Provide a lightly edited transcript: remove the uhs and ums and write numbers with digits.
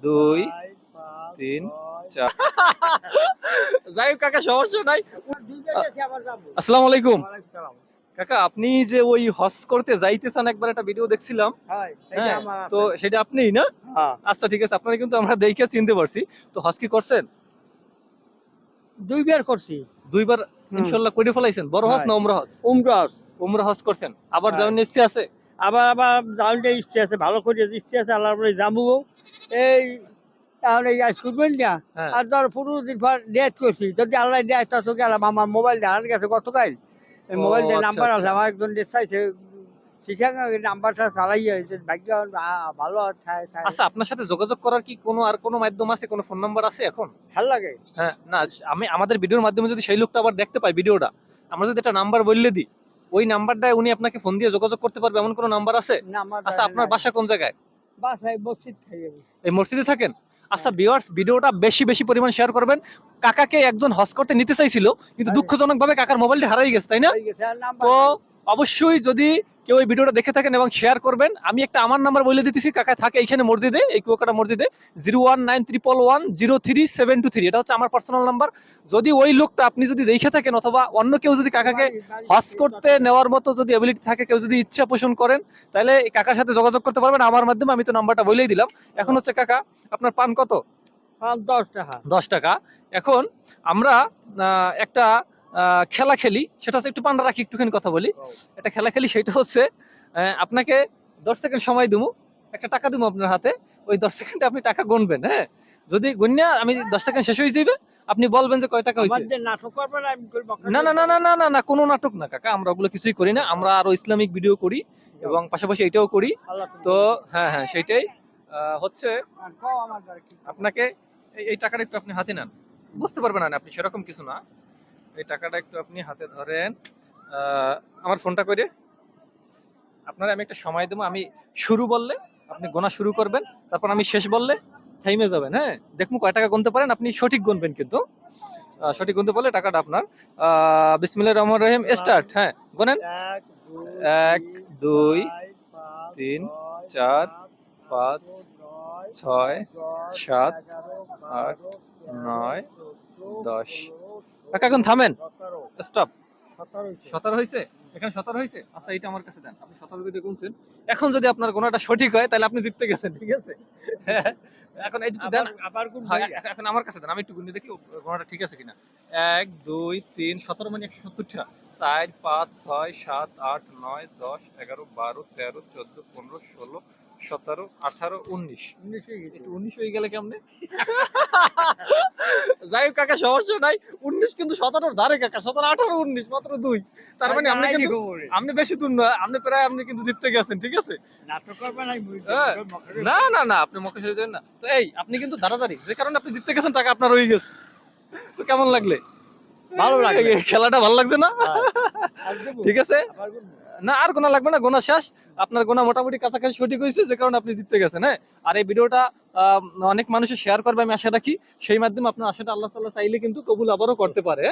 2 3 4 যাই হোক কাকা, সমস্যা নাই। আসসালামু আলাইকুম কাকা, আপনি যে ওই হজ করতে যাইতেছেন একবার একটা ভিডিও দেখছিলাম। হ্যাঁ, তো সেটা আপনিই না? আচ্ছা ঠিক আছে, আপনারা কিন্তু আমরা দেখে চিনতে পারছি। তো হজ কি করছেন? 2 বার করছি। 2 বার ইনশাআল্লাহ করে ফেলাইছেন? বড় হজ না উমরা হজ? উমরা হজ। উমরা হজ করছেন, আবার হ্যাঁ। যাওয়ার ইচ্ছে আছে? আবার যাওয়ার ইচ্ছে আছে, ভালো করে ইচ্ছে আছে, আল্লাহর উপরে যাবো। এই তাহলে আজ করবেন না। হ্যাঁ। আর ধর 15 দিন পর ডেট করছি, যদি আল্লাহ দেয় তো গেলাম। আমার মোবাইল হারান গেছে গতকাল। এই ও, মোবাইল দিয়ে আচ্ছা, নাম্বার আছে, আচ্ছা। আমার একজন ডেট চাইছে, শিখাঙ্গা নাম্বারটা চালাই ভাগ্য ভালো আচ্ছা, আপনার সাথে যোগাযোগ করার কি কোনো মাধ্যম আছে, কোনো ফোন নাম্বার আছে এখন? ভাল লাগে। হ্যাঁ, না আমি আমাদের ভিডিওর মাধ্যমে যদি সেই লোকটা আবার দেখতে পাই ভিডিওটা, আমরা যদি একটা নাম্বার বললে দিই, ওই নাম্বারটায় উনি আপনাকে ফোন দিয়ে যোগাযোগ করতে পারবে এমন কোনো নাম্বার আছে? আচ্ছা, আপনার বাসা কোন জায়গায়? বাসায় মসজিদ থেকে এই মসজিদে থাকেন? আচ্ছা ভিউয়ার্স, ভিডিওটা বেশি বেশি পরিমাণ শেয়ার করবেন। কাকাকে একজন হজ করতে নিতে চাইছিল, কিন্তু দুঃখজনক ভাবে কাকার মোবাইলটা হারিয়ে গেছে, তাই না? তো অবশ্যই যদি কেউ এই ভিডিওটা দেখে থাকেন এবং শেয়ার করবেন। আমি একটা আমার নাম্বার বলে দিতেছি, কাকা থাকে এইখানে মসজিদে, এই কুয়াকাটা মসজিদে, 01911103723। এটা হচ্ছে আমার পার্সোনাল নাম্বার। যদি ওই লোকটা আপনি যদি দেখে থাকেন, অথবা অন্য কেউ যদি কাকাকে হজ করতে নেওয়ার মতো যদি এবিলিটি থাকে, কেউ যদি ইচ্ছা পোষণ করেন, তাহলে এই কাকার সাথে যোগাযোগ করতে পারবেন আমার মাধ্যমে। আমি তো নাম্বারটা বলেই দিলাম। এখন হচ্ছে কাকা, আপনার পান কত? 10 টাকা। 10 টাকা। এখন আমরা একটা খেলা খেলি, সেটা হচ্ছে, একটু পান্ডা রাখি, একটুখানি কথা বলি। একটা খেলা খেলি, সেটা হচ্ছে আপনাকে 10 সেকেন্ড সময় দেবো, একটা টাকা দেবো আপনার হাতে। ওই 10 সেকেন্ডে আপনি টাকা গুনবেন। হ্যাঁ, যদি গুনিয়া আমি 10 সেকেন্ড শেষ হয়ে যাবে, আপনি বলবেন যে কয় টাকা হয়েছে। নাটক করবে না, আমি না না না না না না না, কোনো নাটক না কাকা, আমরা ওগুলো কিছুই করি না। আমরা আরো ইসলামিক ভিডিও করি এবং পাশাপাশি এটাও করি। তো হ্যাঁ হ্যাঁ, সেইটাই হচ্ছে। আপনাকে এই টাকাটা একটু আপনি হাতে নেন, বুঝতে পারবেন না আপনি, সেরকম কিছু না। এই টাকাটা একটু আপনি হাতে ধরেন। আমার ফোনটা করে আপনারা আমি একটা সময় দেবো। আমি শুরু বললে আপনি গোনা শুরু করবেন, তারপর আমি শেষ বললে থাইমে যাবেন। হ্যাঁ, দেখুন কয় টাকা গুনতে পারেন আপনি, সঠিক গুনবেন কিন্তু। সঠিক গুনতে পারলে টাকাটা আপনার। বিসমিল্লাহির রহমানির রহিম, স্টার্ট। হ্যাঁ, গুনেন। 1 2 3 4 5 6 7 8 9 10। কাকা এখন থামেন, স্টপ। 17 হয়েছে? এখানে 17 হয়েছে? আচ্ছা, এটা আমার কাছে দেন, আপনি 17 যদি গুনছেন। এখন যদি আপনার গোনাটা সঠিক হয়, তাহলে আপনি জিততে গেছেন, ঠিক আছে? এখন এই একটু দেন, এখন আমার কাছে দেন, আমি একটু গুনে দেখি গোনাটা ঠিক আছে কিনা। 1 2 3 17 মানে 170টা। 4 5 6 7 8 9 10 11 12 13 14 15 16 17 18 19। 19 হয়ে গেলে কেমনে? যাই হোক কাকা, সমস্যা নাই। 19 কিন্তু 17 ধারে কাকা, 17 18 19 মাত্র 2। তার মানে আপনি কিন্তু আপনি বেশি দূর না, আপনি প্রায় আপনি কিন্তু জিততে গেছেন, ঠিক আছে? নাটক করবে না, না না না, আপনি মক্কা শরীফ যাবেন না তো। এই আপনি কিন্তু দাঁড়াদাঁড়ি, যে কারণে আপনি জিততে গেছেন, টাকা আপনার হয়ে গেছে। তো কেমন লাগলে? ভালো লাগবে। খেলাটা ভালো লাগছে না? ঠিক আছে, না আর গোনা লাগবে না, গোনা শেষ। আপনার গোনা মোটামুটি কাছাকাছি সঠিক হয়েছে, যে কারণে আপনি জিততে গেছেন। হ্যাঁ, আর এই ভিডিওটা অনেক মানুষের শেয়ার করবে আমি আশা রাখি। সেই মাধ্যমে আপনার আশাটা আল্লাহ তাআলা চাইলে কিন্তু কবুল আবারও করতে পারে।